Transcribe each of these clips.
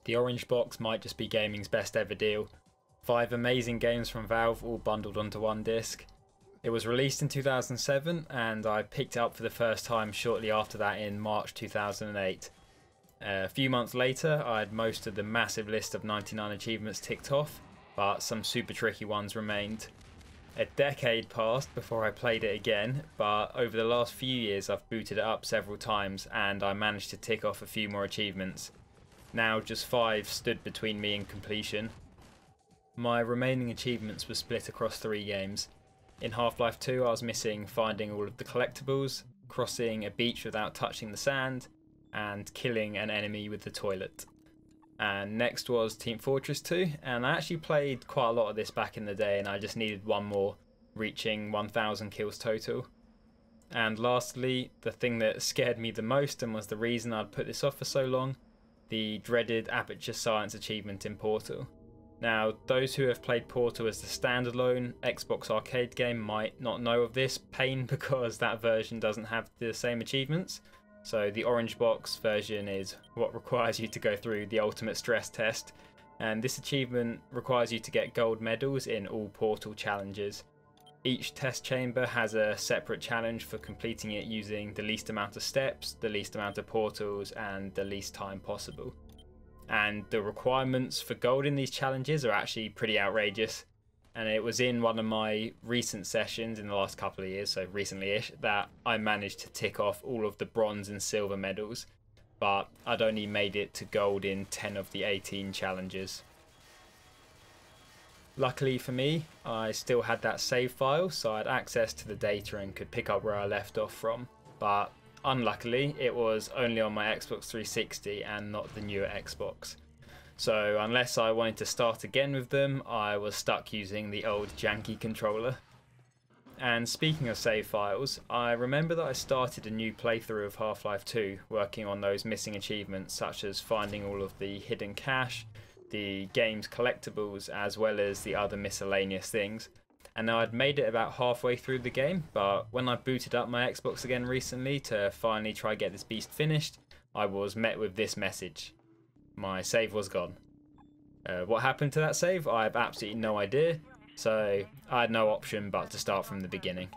The orange box might just be gaming's best ever deal. 5 amazing games from Valve all bundled onto one disc. It was released in 2007 and I picked it up for the first time shortly after that in March 2008. A few months later I had most of the massive list of 99 achievements ticked off, but some super tricky ones remained. A decade passed before I played it again, but over the last few years I've booted it up several times and I managed to tick off a few more achievements. Now just 5 stood between me and completion. My remaining achievements were split across 3 games. In Half-Life 2 I was missing finding all of the collectibles, crossing a beach without touching the sand, and killing an enemy with the toilet. And next was Team Fortress 2, and I actually played quite a lot of this back in the day and I just needed one more, reaching 1000 kills total. And lastly, the thing that scared me the most and was the reason I'd put this off for so long, the dreaded Aperture Science achievement in Portal. Now, those who have played Portal as the standalone Xbox arcade game might not know of this pain because that version doesn't have the same achievements. So the orange box version is what requires you to go through the ultimate stress test, and this achievement requires you to get gold medals in all Portal challenges. Each test chamber has a separate challenge for completing it using the least amount of steps, the least amount of portals, and the least time possible. And the requirements for gold in these challenges are actually pretty outrageous. And it was in one of my recent sessions in the last couple of years, so recently-ish, that I managed to tick off all of the bronze and silver medals, but I'd only made it to gold in 10 of the 18 challenges. Luckily for me, I still had that save file, so I had access to the data and could pick up where I left off from, but unluckily it was only on my Xbox 360 and not the newer Xbox. So unless I wanted to start again with them, I was stuck using the old janky controller. And speaking of save files, I remember that I started a new playthrough of Half-Life 2 working on those missing achievements such as finding all of the hidden cache, the game's collectibles, as well as the other miscellaneous things. And now I'd made it about halfway through the game, but when I booted up my Xbox again recently to finally try get this beast finished, I was met with this message. My save was gone. What happened to that save? I have absolutely no idea, so I had no option but to start from the beginning.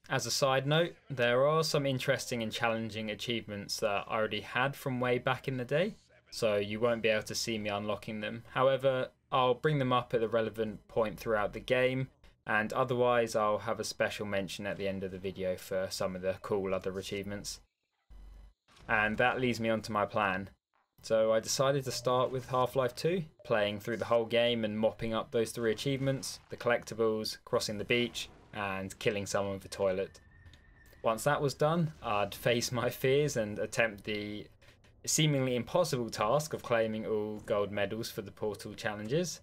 As a side note, there are some interesting and challenging achievements that I already had from way back in the day, so you won't be able to see me unlocking them. However, I'll bring them up at the relevant point throughout the game, and otherwise I'll have a special mention at the end of the video for some of the cool other achievements. And that leads me on to my plan. So I decided to start with Half-Life 2, playing through the whole game and mopping up those 3 achievements, the collectibles, crossing the beach, and killing someone with the toilet. Once that was done, I'd face my fears and attempt the seemingly impossible task of claiming all gold medals for the Portal challenges.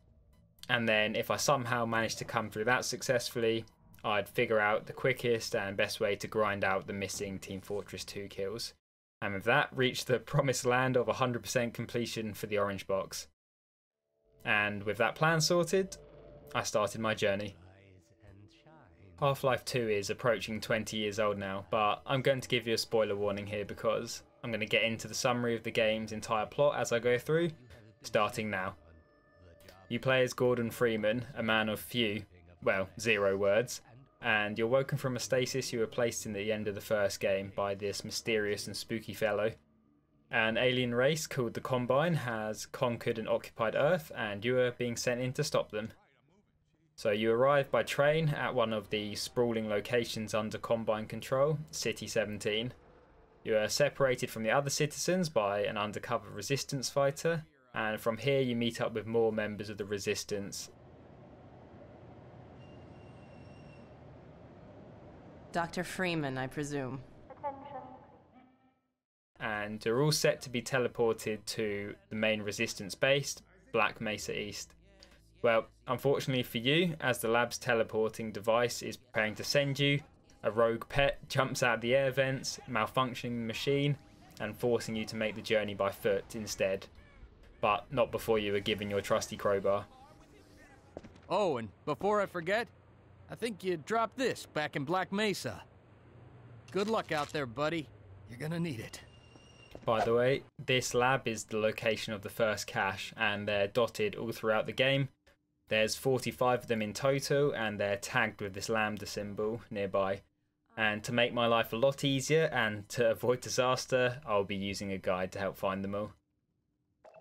And then if I somehow managed to come through that successfully, I'd figure out the quickest and best way to grind out the missing Team Fortress 2 kills. And with that, reach the promised land of 100% completion for the orange box. And with that plan sorted, I started my journey. Half-Life 2 is approaching 20 years old now, but I'm going to give you a spoiler warning here because I'm going to get into the summary of the game's entire plot as I go through, starting now. You play as Gordon Freeman, a man of few, well, 0 words, and you're woken from a stasis you were placed in at the end of the first game by this mysterious and spooky fellow. An alien race called the Combine has conquered and occupied Earth, and you are being sent in to stop them. So you arrive by train at one of the sprawling locations under Combine control, City 17. You are separated from the other citizens by an undercover resistance fighter, and from here you meet up with more members of the resistance. Dr. Freeman, I presume. And you're all set to be teleported to the main resistance base, Black Mesa East. Well, unfortunately for you, as the lab's teleporting device is preparing to send you, a rogue pet jumps out the air vents, malfunctioning the machine, and forcing you to make the journey by foot instead. But not before you are given your trusty crowbar. Oh, and before I forget, I think you dropped this back in Black Mesa. Good luck out there, buddy. You're gonna need it. By the way, this lab is the location of the first cache, and they're dotted all throughout the game. There's 45 of them in total, and they're tagged with this lambda symbol nearby. And to make my life a lot easier and to avoid disaster, I'll be using a guide to help find them all.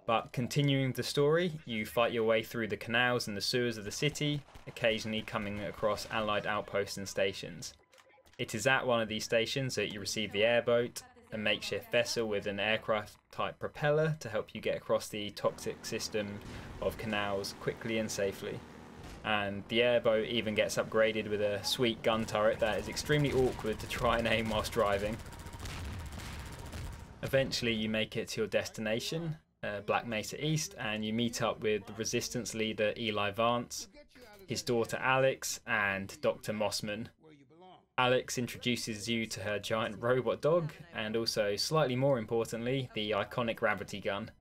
But continuing the story, you fight your way through the canals and the sewers of the city, occasionally coming across allied outposts and stations. It is at one of these stations that you receive the airboat, a makeshift vessel with an aircraft type propeller to help you get across the toxic system of canals quickly and safely. And the airboat even gets upgraded with a sweet gun turret that is extremely awkward to try and aim whilst driving. Eventually you make it to your destination, Black Mesa East, and you meet up with the Resistance leader Eli Vance, his daughter Alex, and Dr. Mossman. Alex introduces you to her giant robot dog, and also, slightly more importantly, the iconic gravity gun.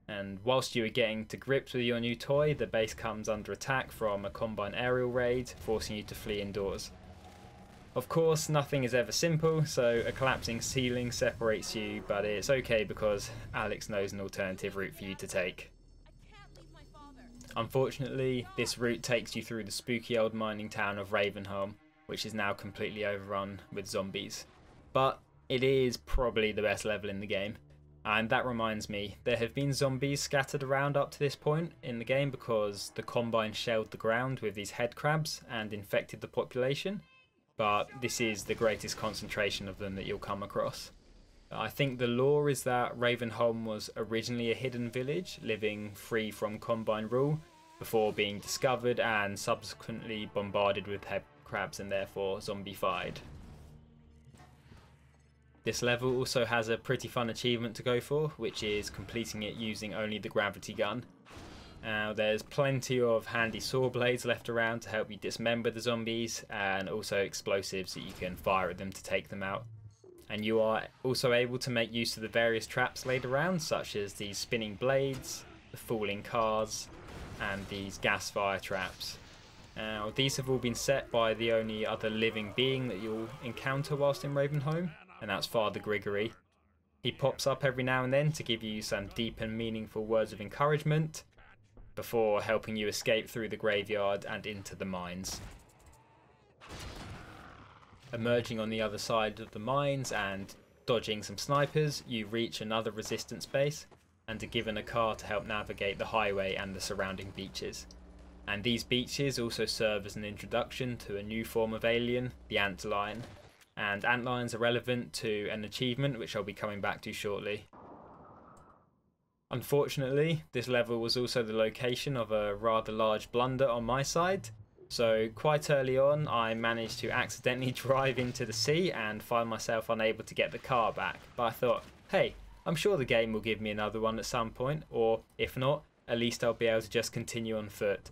And whilst you are getting to grips with your new toy, the base comes under attack from a Combine aerial raid, forcing you to flee indoors. Of course, nothing is ever simple, so a collapsing ceiling separates you, but it's okay because Alex knows an alternative route for you to take. Unfortunately, this route takes you through the spooky old mining town of Ravenholm, which is now completely overrun with zombies. But it is probably the best level in the game. And that reminds me, there have been zombies scattered around up to this point in the game because the Combine shelled the ground with these head crabs and infected the population. But this is the greatest concentration of them that you'll come across. I think the lore is that Ravenholm was originally a hidden village, living free from Combine rule, before being discovered and subsequently bombarded with head crabs and therefore zombified. This level also has a pretty fun achievement to go for, which is completing it using only the gravity gun. Now there's plenty of handy saw blades left around to help you dismember the zombies, and also explosives that you can fire at them to take them out. And you are also able to make use of the various traps laid around, such as these spinning blades, the falling cars, and these gas fire traps. Now, these have all been set by the only other living being that you'll encounter whilst in Ravenholm, and that's Father Grigory. He pops up every now and then to give you some deep and meaningful words of encouragement, before helping you escape through the graveyard and into the mines. Emerging on the other side of the mines and dodging some snipers, you reach another Resistance base, and are given a car to help navigate the highway and the surrounding beaches. And these beaches also serve as an introduction to a new form of alien, the Antlion. And Antlions are relevant to an achievement which I'll be coming back to shortly. Unfortunately, this level was also the location of a rather large blunder on my side. So quite early on I managed to accidentally drive into the sea and find myself unable to get the car back. But I thought, hey, I'm sure the game will give me another one at some point, or if not, at least I'll be able to just continue on foot.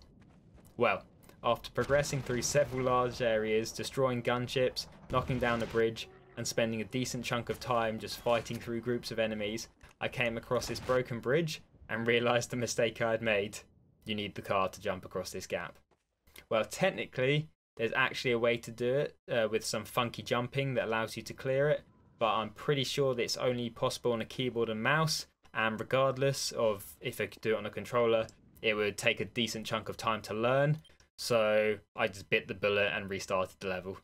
Well, after progressing through several large areas, destroying gunships, knocking down a bridge, and spending a decent chunk of time just fighting through groups of enemies, I came across this broken bridge and realised the mistake I had made. You need the car to jump across this gap. Well, technically, there's actually a way to do it with some funky jumping that allows you to clear it, but I'm pretty sure that it's only possible on a keyboard and mouse, and regardless of if I could do it on a controller, it would take a decent chunk of time to learn, so I just bit the bullet and restarted the level.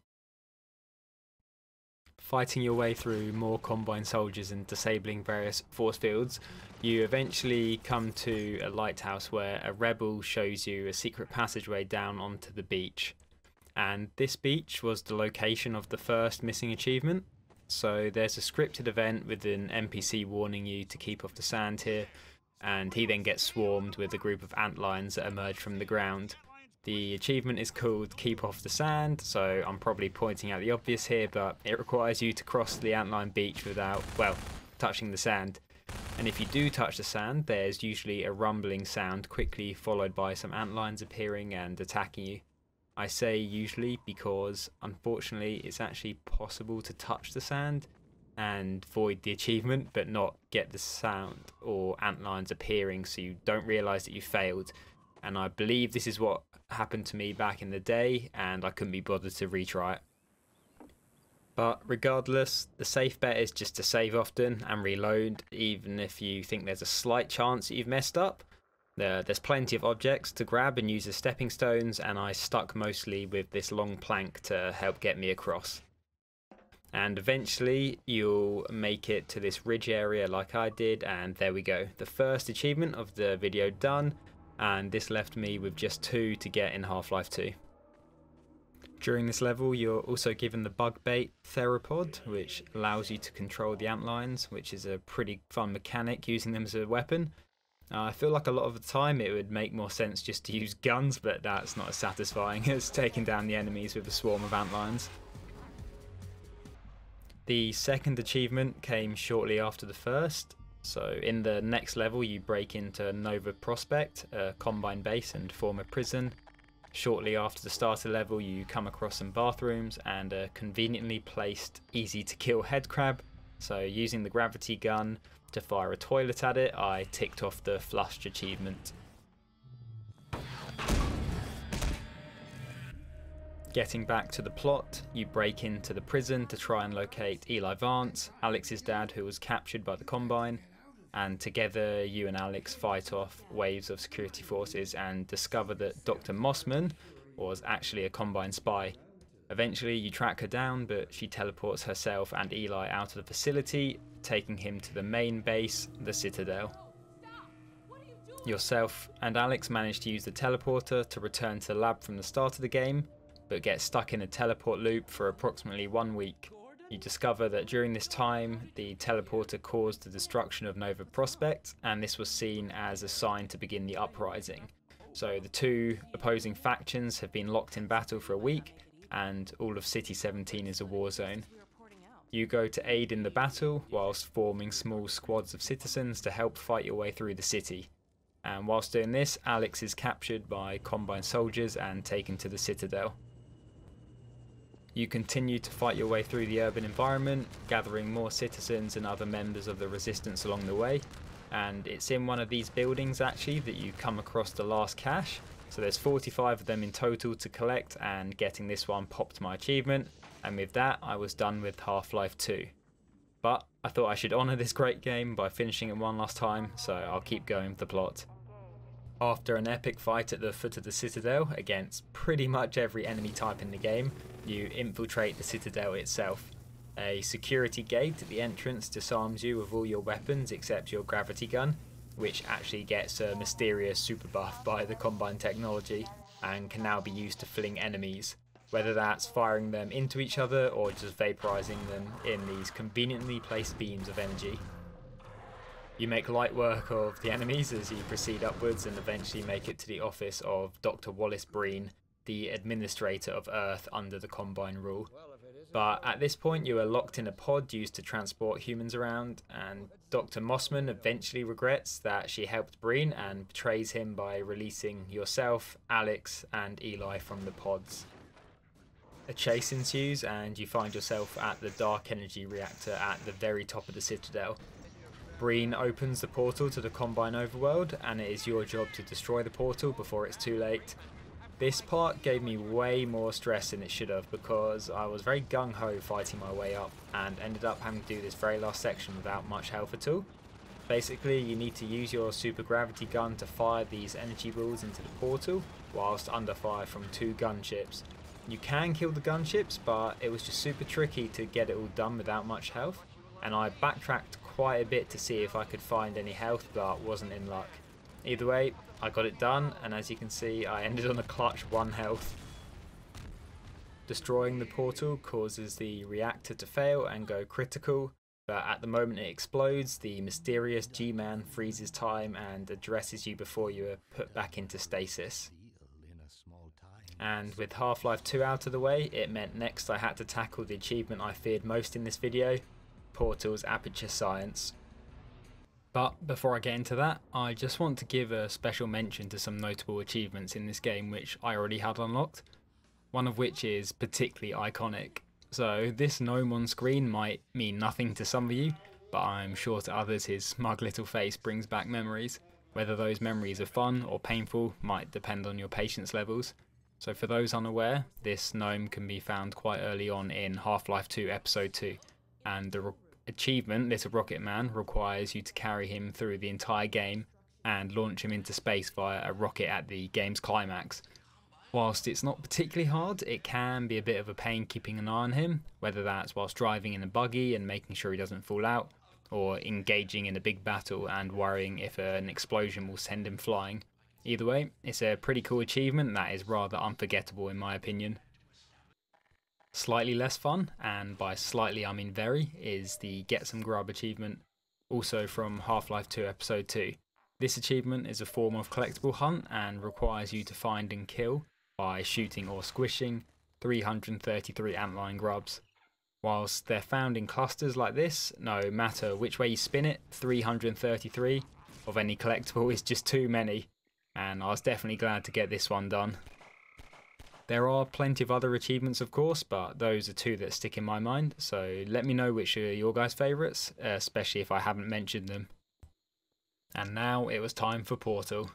Fighting your way through more Combine soldiers and disabling various force fields, you eventually come to a lighthouse where a rebel shows you a secret passageway down onto the beach. And this beach was the location of the first missing achievement. So there's a scripted event with an NPC warning you to keep off the sand here, and he then gets swarmed with a group of antlions that emerge from the ground. The achievement is called Keep Off the Sand, so I'm probably pointing out the obvious here, but it requires you to cross the antlion beach without, well, touching the sand. And if you do touch the sand, there's usually a rumbling sound, quickly followed by some antlions appearing and attacking you. I say usually because, unfortunately, it's actually possible to touch the sand and void the achievement, but not get the sound or antlions appearing, so you don't realise that you failed. And I believe this is what happened to me back in the day, and I couldn't be bothered to retry it. But regardless, the safe bet is just to save often and reload, even if you think there's a slight chance that you've messed up. There's plenty of objects to grab and use as stepping stones, and I stuck mostly with this long plank to help get me across. And eventually you'll make it to this ridge area like I did, and there we go. The first achievement of the video done, and this left me with just 2 to get in Half-Life 2. During this level you're also given the bug bait theropod, which allows you to control the antlions, which is a pretty fun mechanic using them as a weapon. I feel like a lot of the time it would make more sense just to use guns, but that's not as satisfying as taking down the enemies with a swarm of antlions. The second achievement came shortly after the first. So in the next level you break into Nova Prospekt, a Combine base, and form a prison. Shortly after the starter level you come across some bathrooms and a conveniently placed easy to kill headcrab. So using the gravity gun to fire a toilet at it, I ticked off the flushed achievement. Getting back to the plot, you break into the prison to try and locate Eli Vance, Alex's dad, who was captured by the Combine, and together you and Alex fight off waves of security forces and discover that Dr. Mossman was actually a Combine spy. Eventually you track her down, but she teleports herself and Eli out of the facility, taking him to the main base, the Citadel. Yourself and Alex manage to use the teleporter to return to the lab from the start of the game, but get stuck in a teleport loop for approximately 1 week. You discover that during this time, the teleporter caused the destruction of Nova Prospekt, and this was seen as a sign to begin the uprising. So the two opposing factions have been locked in battle for a week, and all of City 17 is a war zone. You go to aid in the battle, whilst forming small squads of citizens to help fight your way through the city. And whilst doing this, Alex is captured by Combine soldiers and taken to the Citadel. You continue to fight your way through the urban environment, gathering more citizens and other members of the resistance along the way. And it's in one of these buildings actually that you come across the last cache. So there's 45 of them in total to collect, and getting this one popped my achievement. And with that I was done with Half-Life 2. But I thought I should honour this great game by finishing it one last time, so I'll keep going with the plot. After an epic fight at the foot of the Citadel against pretty much every enemy type in the game, you infiltrate the Citadel itself. A security gate at the entrance disarms you of all your weapons except your gravity gun, which actually gets a mysterious super buff by the Combine technology and can now be used to fling enemies, whether that's firing them into each other or just vaporizing them in these conveniently placed beams of energy. You make light work of the enemies as you proceed upwards and eventually make it to the office of Dr. Wallace Breen, the administrator of Earth under the Combine rule. But at this point you are locked in a pod used to transport humans around, and Dr. Mossman eventually regrets that she helped Breen and betrays him by releasing yourself, Alex and Eli from the pods. A chase ensues and you find yourself at the dark energy reactor at the very top of the Citadel. Breen opens the portal to the Combine overworld, and it is your job to destroy the portal before it's too late. This part gave me way more stress than it should have, because I was very gung-ho fighting my way up and ended up having to do this very last section without much health at all. Basically you need to use your super gravity gun to fire these energy balls into the portal whilst under fire from 2 gunships. You can kill the gunships, but it was just super tricky to get it all done without much health, and I backtracked quite a bit to see if I could find any health, but wasn't in luck. Either way, I got it done, and as you can see I ended on a clutch 1 health. Destroying the portal causes the reactor to fail and go critical, but at the moment it explodes, the mysterious G-Man freezes time and addresses you before you are put back into stasis. And with Half-Life 2 out of the way, it meant next I had to tackle the achievement I feared most in this video, Portal's Aperture Science. But before I get into that, I just want to give a special mention to some notable achievements in this game which I already had unlocked, one of which is particularly iconic. So this gnome on screen might mean nothing to some of you, but I'm sure to others his smug little face brings back memories. Whether those memories are fun or painful might depend on your patience levels. So for those unaware, this gnome can be found quite early on in Half-Life 2 Episode 2, and the achievement, Little Rocket Man, requires you to carry him through the entire game and launch him into space via a rocket at the game's climax. Whilst it's not particularly hard, it can be a bit of a pain keeping an eye on him, whether that's whilst driving in a buggy and making sure he doesn't fall out, or engaging in a big battle and worrying if an explosion will send him flying. Either way, it's a pretty cool achievement that is rather unforgettable in my opinion. Slightly less fun, and by slightly I mean very, is the Get Some Grub achievement, also from Half-Life 2 Episode 2. This achievement is a form of collectible hunt and requires you to find and kill, by shooting or squishing, 333 antlion grubs. Whilst they're found in clusters like this, no matter which way you spin it, 333 of any collectible is just too many, and I was definitely glad to get this one done. There are plenty of other achievements of course, but those are two that stick in my mind, so let me know which are your guys' favourites, especially if I haven't mentioned them. And now it was time for Portal.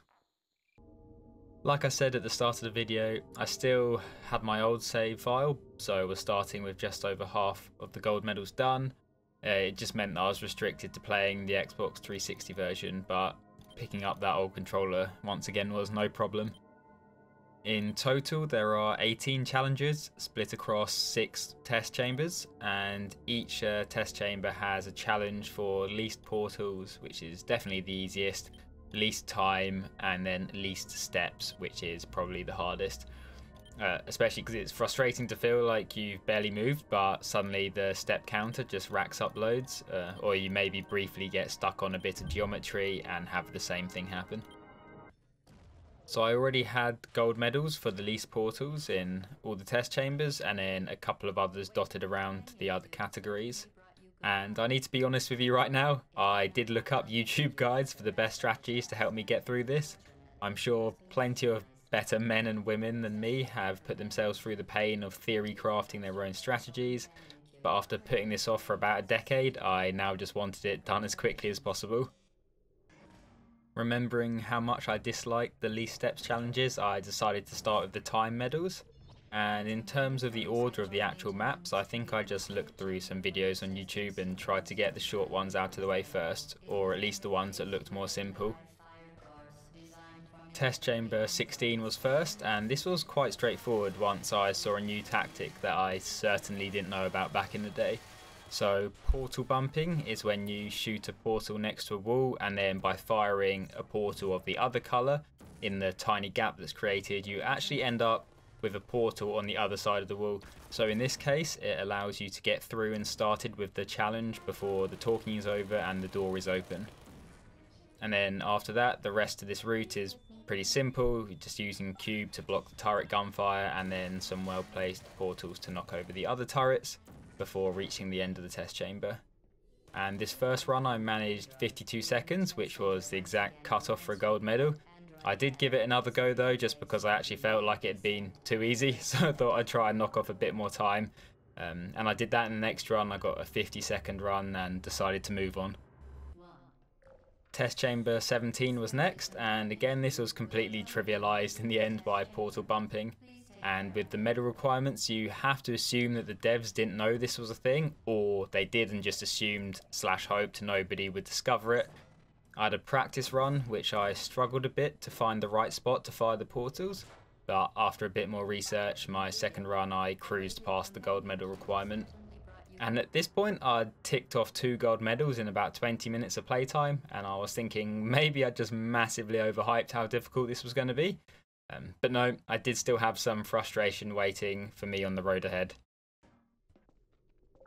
Like I said at the start of the video, I still had my old save file, so I was starting with just over half of the gold medals done. It just meant that I was restricted to playing the Xbox 360 version, but picking up that old controller once again was no problem. In total there are 18 challenges split across 6 test chambers, and each test chamber has a challenge for least portals, which is definitely the easiest, least time, and then least steps, which is probably the hardest. Especially because it's frustrating to feel like you've barely moved, but suddenly the step counter just racks up loads, or you maybe briefly get stuck on a bit of geometry and have the same thing happen. So I already had gold medals for the least portals in all the test chambers, and then a couple of others dotted around the other categories. And I need to be honest with you right now, I did look up YouTube guides for the best strategies to help me get through this. I'm sure plenty of better men and women than me have put themselves through the pain of theory crafting their own strategies, but after putting this off for about a decade, I now just wanted it done as quickly as possible. Remembering how much I disliked the least steps challenges, I decided to start with the time medals. And in terms of the order of the actual maps, I think I just looked through some videos on YouTube and tried to get the short ones out of the way first, or at least the ones that looked more simple. Test chamber 16 was first, and this was quite straightforward once I saw a new tactic that I certainly didn't know about back in the day. So portal bumping is when you shoot a portal next to a wall, and then by firing a portal of the other colour in the tiny gap that's created, you actually end up with a portal on the other side of the wall. So in this case, it allows you to get through and started with the challenge before the talking is over and the door is open. And then after that, the rest of this route is pretty simple. You're just using cube to block the turret gunfire, and then some well placed portals to knock over the other turrets before reaching the end of the test chamber. And this first run I managed 52 seconds, which was the exact cutoff for a gold medal. I did give it another go though, just because I actually felt like it had been too easy, so I thought I'd try and knock off a bit more time. And I did that in the next run. I got a 50-second run and decided to move on. Test chamber 17 was next, and again this was completely trivialized in the end by portal bumping. And with the medal requirements, you have to assume that the devs didn't know this was a thing, or they did and just assumed / hoped nobody would discover it. I had a practice run, which I struggled a bit to find the right spot to fire the portals, but after a bit more research, my second run I cruised past the gold medal requirement. And at this point I'd ticked off 2 gold medals in about 20 minutes of playtime, and I was thinking maybe I'd just massively overhyped how difficult this was going to be. But no, I did still have some frustration waiting for me on the road ahead.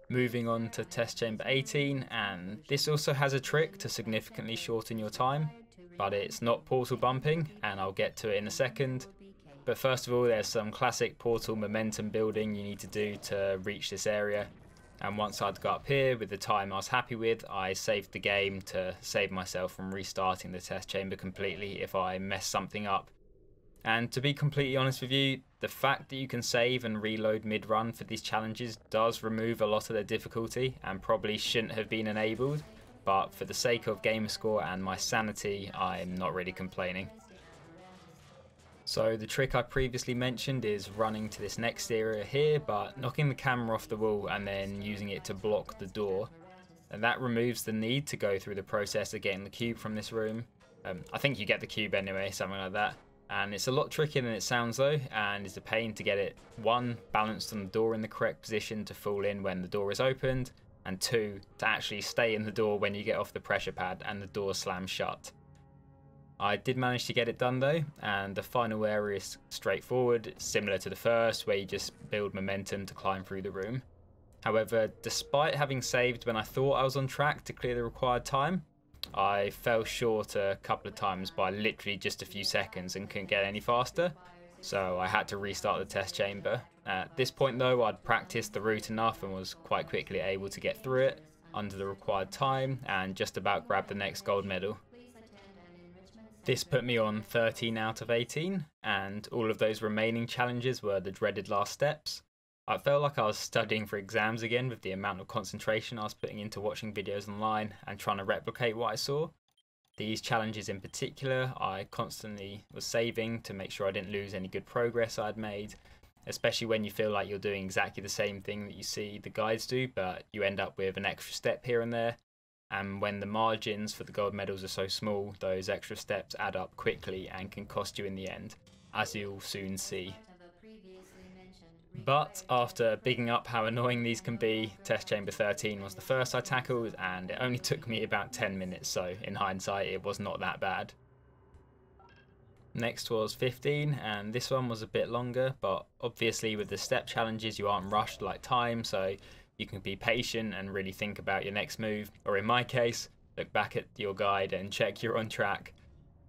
Moving on to test chamber 18, and this also has a trick to significantly shorten your time, but it's not portal bumping, and I'll get to it in a second. But first of all, there's some classic portal momentum building you need to do to reach this area. And once I'd got up here with the time I was happy with, I saved the game to save myself from restarting the test chamber completely if I mess something up. And to be completely honest with you, the fact that you can save and reload mid-run for these challenges does remove a lot of their difficulty and probably shouldn't have been enabled, but for the sake of gamerscore and my sanity, I'm not really complaining. So the trick I previously mentioned is running to this next area here, but knocking the camera off the wall and then using it to block the door. And that removes the need to go through the process of getting the cube from this room. I think you get the cube anyway, something like that. And it's a lot trickier than it sounds though, and it's a pain to get it, 1, balanced on the door in the correct position to fall in when the door is opened, and 2, to actually stay in the door when you get off the pressure pad and the door slams shut. I did manage to get it done though, and the final area is straightforward, similar to the first, where you just build momentum to climb through the room. However, despite having saved when I thought I was on track to clear the required time, I fell short a couple of times by literally just a few seconds and couldn't get any faster, so I had to restart the test chamber. At this point though, I'd practiced the route enough and was quite quickly able to get through it under the required time and just about grab the next gold medal. This put me on 13 out of 18, and all of those remaining challenges were the dreaded last steps. I felt like I was studying for exams again with the amount of concentration I was putting into watching videos online and trying to replicate what I saw. These challenges in particular, I constantly was saving to make sure I didn't lose any good progress I'd made, especially when you feel like you're doing exactly the same thing that you see the guides do, but you end up with an extra step here and there. And when the margins for the gold medals are so small, those extra steps add up quickly and can cost you in the end, as you'll soon see. But after bigging up how annoying these can be, Test Chamber 13 was the first I tackled, and it only took me about 10 minutes, so in hindsight it was not that bad. Next was 15, and this one was a bit longer, but obviously with the step challenges you aren't rushed like time, so you can be patient and really think about your next move, or in my case, look back at your guide and check you're on track.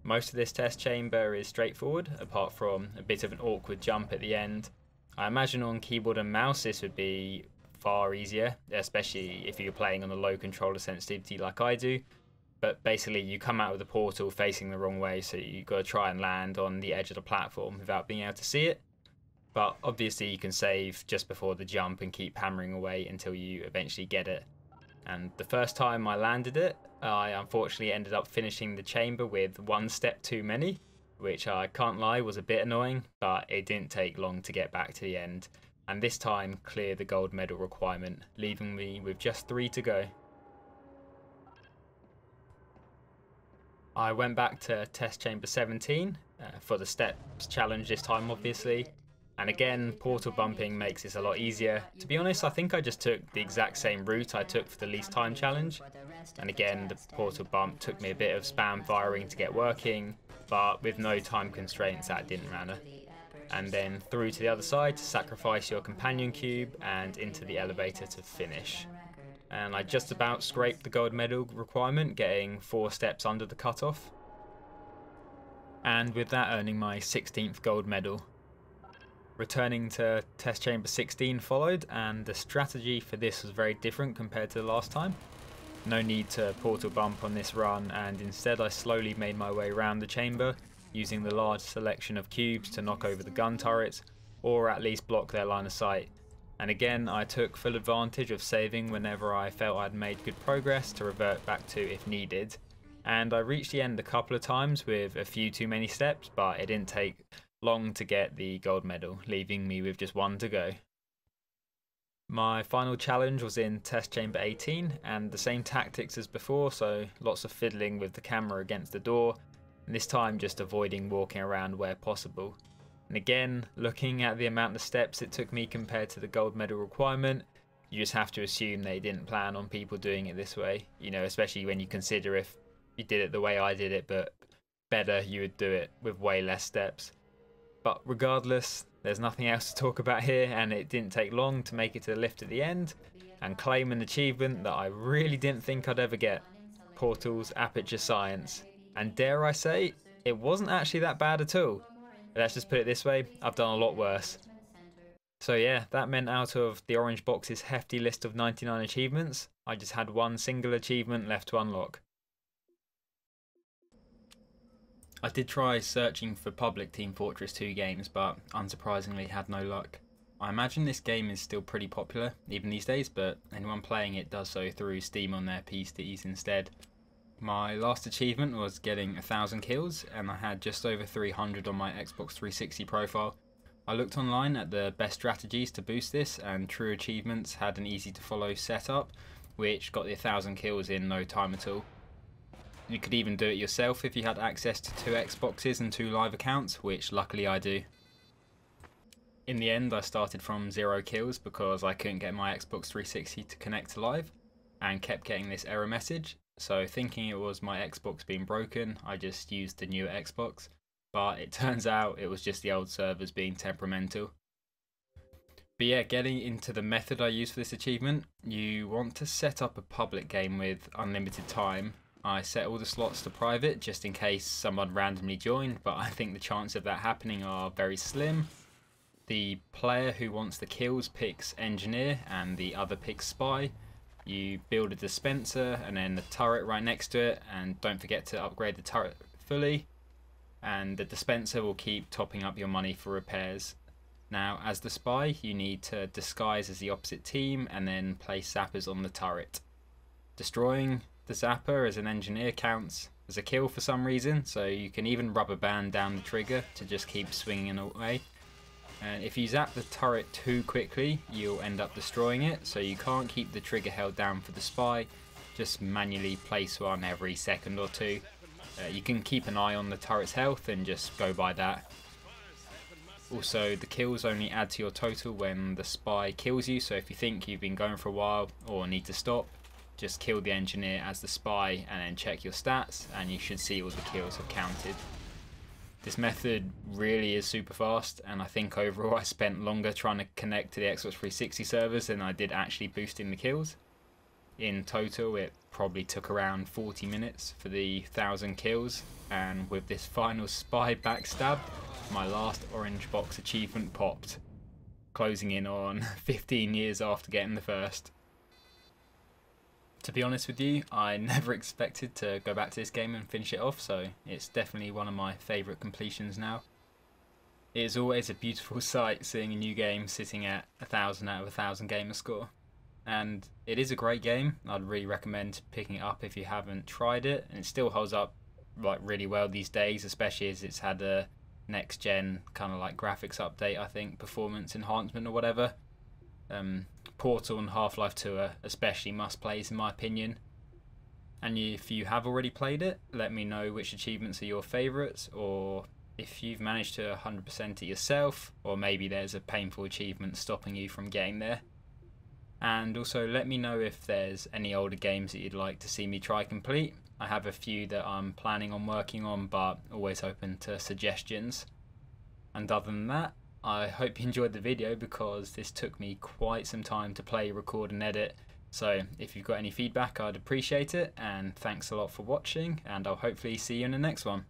Most of this test chamber is straightforward, apart from a bit of an awkward jump at the end. I imagine on keyboard and mouse this would be far easier, especially if you're playing on a low controller sensitivity like I do. But basically you come out of the portal facing the wrong way, so you've got to try and land on the edge of the platform without being able to see it. But obviously you can save just before the jump and keep hammering away until you eventually get it. And the first time I landed it, I unfortunately ended up finishing the chamber with 1 step too many, which I can't lie was a bit annoying, but it didn't take long to get back to the end, and this time clear the gold medal requirement, leaving me with just 3 to go. I went back to test chamber 17 for the steps challenge this time obviously, and again portal bumping makes this a lot easier. To be honest, I think I just took the exact same route I took for the least time challenge, and again the portal bump took me a bit of spam firing to get working, but with no time constraints that didn't matter. And then through to the other side to sacrifice your companion cube and into the elevator to finish. And I just about scraped the gold medal requirement, getting 4 steps under the cutoff. And with that earning my 16th gold medal. Returning to test chamber 16 followed, and the strategy for this was very different compared to the last time. No need to portal bump on this run, and instead I slowly made my way around the chamber, using the large selection of cubes to knock over the gun turrets, or at least block their line of sight. And again I took full advantage of saving whenever I felt I'd made good progress to revert back to if needed. And I reached the end a couple of times with a few too many steps, but it didn't take long to get the gold medal, leaving me with just 1 to go. My final challenge was in test chamber 18, and the same tactics as before, so lots of fiddling with the camera against the door, and this time just avoiding walking around where possible. And again, looking at the amount of steps it took me compared to the gold medal requirement, you just have to assume they didn't plan on people doing it this way, you know, especially when you consider if you did it the way I did it, but better, you would do it with way less steps. But regardless, there's nothing else to talk about here, and it didn't take long to make it to the lift at the end and claim an achievement that I really didn't think I'd ever get: Portal's Aperture Science. And dare I say, it wasn't actually that bad at all. Let's just put it this way, I've done a lot worse. So yeah, that meant out of the orange box's hefty list of 99 achievements, I just had 1 single achievement left to unlock. I did try searching for public Team Fortress 2 games, but unsurprisingly had no luck. I imagine this game is still pretty popular, even these days, but anyone playing it does so through Steam on their PCs instead. My last achievement was getting 1,000 kills, and I had just over 300 on my Xbox 360 profile. I looked online at the best strategies to boost this, and True Achievements had an easy to follow setup, which got the 1,000 kills in no time at all. You could even do it yourself if you had access to 2 Xboxes and 2 live accounts, which luckily I do. In the end, I started from 0 kills because I couldn't get my Xbox 360 to connect to live, and kept getting this error message. So thinking it was my Xbox being broken, I just used the newer Xbox, but it turns out it was just the old servers being temperamental. But yeah, getting into the method I used for this achievement, you want to set up a public game with unlimited time. I set all the slots to private just in case someone randomly joined, but I think the chances of that happening are very slim. The player who wants the kills picks engineer and the other picks spy. You build a dispenser and then the turret right next to it, and don't forget to upgrade the turret fully, and the dispenser will keep topping up your money for repairs. Now as the spy, you need to disguise as the opposite team and then place zappers on the turret. Destroying the zapper as an engineer counts as a kill for some reason, so you can even rubber band down the trigger to just keep swinging away. And if you zap the turret too quickly, you'll end up destroying it, so you can't keep the trigger held down for the spy, just manually place one every second or two. You can keep an eye on the turret's health and just go by that. Also, the kills only add to your total when the spy kills you, so if you think you've been going for a while or need to stop, just kill the engineer as the spy and then check your stats, and you should see all the kills have counted. This method really is super fast, and I think overall I spent longer trying to connect to the Xbox 360 servers than I did actually boosting the kills. In total it probably took around 40 minutes for the 1,000 kills, and with this final spy backstab, my last orange box achievement popped, closing in on 15 years after getting the first. To be honest with you, I never expected to go back to this game and finish it off, so it's definitely one of my favourite completions now. It is always a beautiful sight seeing a new game sitting at 1,000 out of 1,000 gamer score. And it is a great game. I'd really recommend picking it up if you haven't tried it, and it still holds up like really well these days, especially as it's had a next gen kind of like graphics update, I think, performance enhancement or whatever. Portal and Half-Life 2 are especially must-plays in my opinion. And if you have already played it, let me know which achievements are your favourites, or if you've managed to 100% it yourself, or maybe there's a painful achievement stopping you from getting there. And also let me know if there's any older games that you'd like to see me try complete. I have a few that I'm planning on working on, but always open to suggestions. And other than that, I hope you enjoyed the video, because this took me quite some time to play, record and edit. So if you've got any feedback, I'd appreciate it, and thanks a lot for watching, and I'll hopefully see you in the next one.